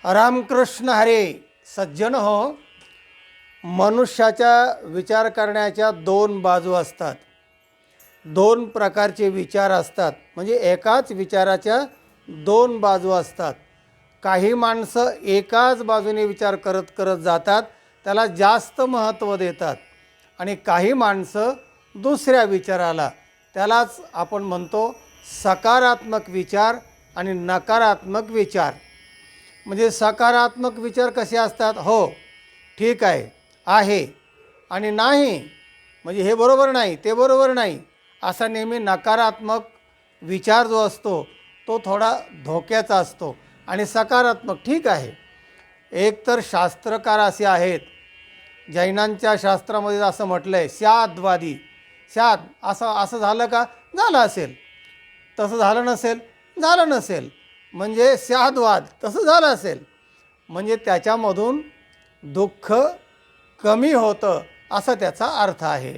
रामकृष्ण हरे. सज्जन हो, मनुष्याच्या विचार करण्याच्या दोन बाजू असतात. दोन प्रकारचे विचार असतात. म्हणजे एकाच विचाराच्या दोन बाजू असतात. काही माणसं एकाच बाजूने विचार करत करत जातात, त्याला जास्त महत्त्व देतात. आणि काही माणसं दुसऱ्या विचाराला, त्यालाच आपण म्हणतो सकारात्मक विचार आणि नकारात्मक विचार. म्हणजे सकारात्मक विचार कसे असतात? हो, ठीक आहे आणि नाही, म्हणजे हे बरोबर नाही, ते बरोबर नाही, असा नेहमी नकारात्मक विचार जो असतो तो थोडा धोक्याचा असतो. आणि सकारात्मक ठीक आहे. एकतर शास्त्रकार असे आहेत, जैनांच्या शास्त्रामध्ये असं म्हटलं आहे, स्याद्वादी. स्याद असं असं झालं का? झालं असेल. तसं झालं नसेल, झालं नसेल. म्हणजे स्याद्वाद, तसं झालं असेल. म्हणजे त्याच्यामधून दुःख कमी होतं असा त्याचा अर्थ आहे.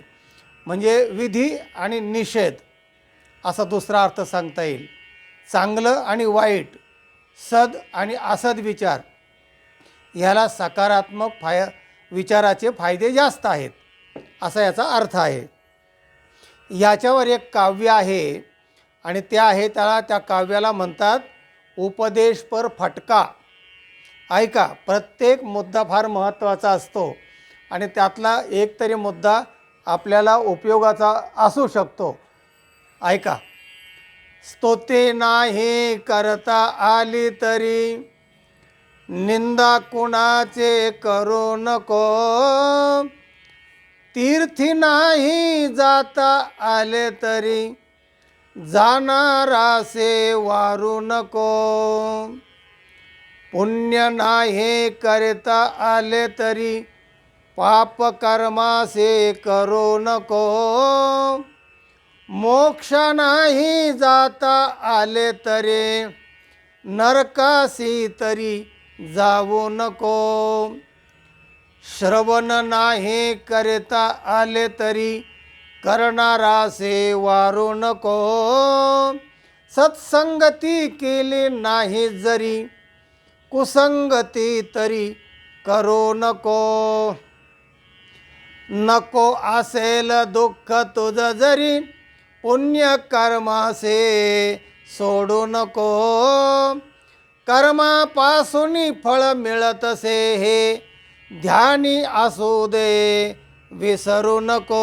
म्हणजे विधी आणि निषेध असा दुसरा अर्थ सांगता येईल. चांगलं आणि वाईट, सद आणि असद विचार, ह्याला सकारात्मक विचाराचे फायदे जास्त आहेत असा याचा अर्थ आहे. याच्यावर एक काव्य आहे आणि त्या काव्याला म्हणतात उपदेशपर फटका. ऐका, प्रत्येक मुद्दा फार महत्त्वाचा असतो आणि त्यातला एक तरी मुद्दा आपल्याला उपयोगाचा असू शकतो. ऐका. स्तोते नाही करता आली तरी, निंदा कुणाचे करू नको. तीर्थी नाही जाता आले तरी, जाणारासे वारू नको. पुण्य नाही करता आले तरी, पाप कर्मासे करू नको. मोक्ष नाही जाता आले तरी, नरकासी तरी जाऊ नको. श्रवण नाही करता आले तरी, करणारासे वारू नको. सत्संगती केली नाही जरी, कुसंगती तरी करू नको. नको असेल दुःख तुझ जरी, पुण्य कर्मासे सोडू नको. कर्मापासून फळ मिळतसे हे, ध्यानी असू दे विसरू नको.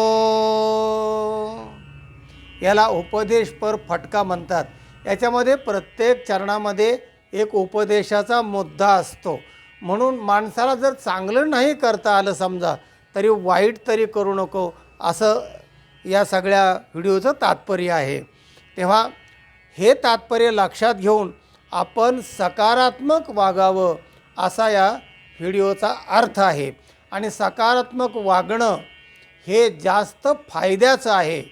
याला उपदेशपर फटका म्हणतात. याच्यामध्ये प्रत्येक चरणामध्ये एक उपदेशाचा मुद्दा असतो. म्हणून माणसाला जर चांगलं नाही करता आलं समजा, तरी वाईट तरी करू नको, असं या सगळ्या व्हिडिओचं तात्पर्य आहे. तेव्हा हे तात्पर्य लक्षात घेऊन आपण सकारात्मक वागावं असा या व्हिडिओचा अर्थ आहे. आणि सकारात्मक वागणं हे जास्त फायद्याचं आहे.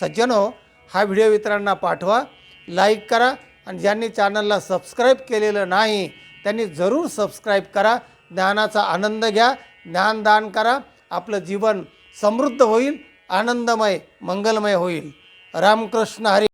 सज्जनो, हा व्हिडिओ इतरांना पाठवा, लाईक करा आणि ज्यांनी चॅनलला सबस्क्राईब केलेलं नाही त्यांनी जरूर सबस्क्राईब करा. ज्ञानाचा आनंद घ्या, ज्ञानदान करा. आपलं जीवन समृद्ध होईल, आनंदमय, मंगलमय होईल. रामकृष्ण हरी.